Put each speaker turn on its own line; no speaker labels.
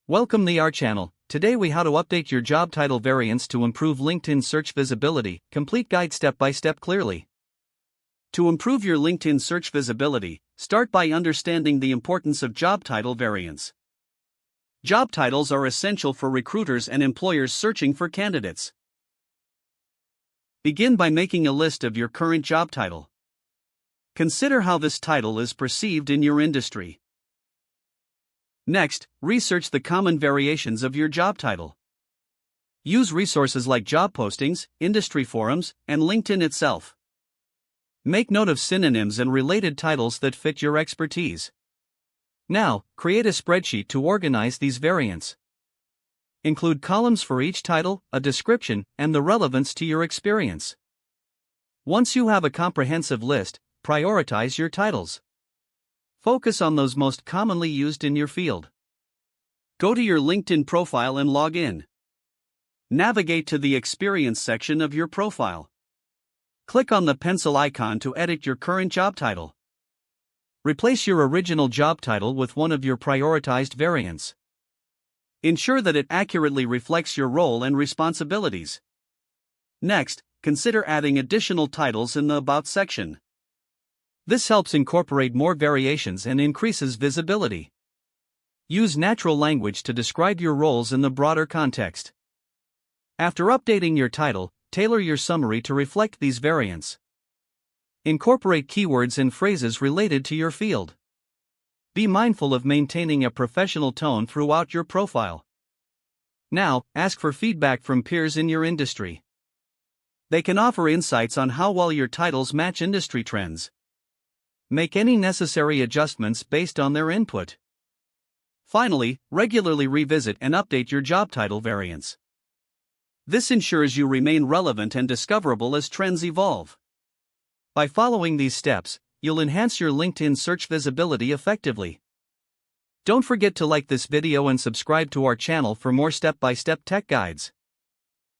Welcome to our channel. Today we how to update your job title variants to improve LinkedIn search visibility. Complete guide step by step clearly. To improve your LinkedIn search visibility, start by understanding the importance of job title variants. Job titles are essential for recruiters and employers searching for candidates. Begin by making a list of your current job title. Consider how this title is perceived in your industry. Next, research the common variations of your job title. Use resources like job postings, industry forums, and LinkedIn itself. Make note of synonyms and related titles that fit your expertise. Now, create a spreadsheet to organize these variants. Include columns for each title, a description, and the relevance to your experience. Once you have a comprehensive list, prioritize your titles. Focus on those most commonly used in your field. Go to your LinkedIn profile and log in. Navigate to the Experience section of your profile. Click on the pencil icon to edit your current job title. Replace your original job title with one of your prioritized variants. Ensure that it accurately reflects your role and responsibilities. Next, consider adding additional titles in the About section. This helps incorporate more variations and increases visibility. Use natural language to describe your roles in the broader context. After updating your title, tailor your summary to reflect these variants. Incorporate keywords and phrases related to your field. Be mindful of maintaining a professional tone throughout your profile. Now, ask for feedback from peers in your industry. They can offer insights on how well your titles match industry trends. Make any necessary adjustments based on their input. Finally, regularly revisit and update your job title variants. This ensures you remain relevant and discoverable as trends evolve. By following these steps, you'll enhance your LinkedIn search visibility effectively. Don't forget to like this video and subscribe to our channel for more step-by-step tech guides.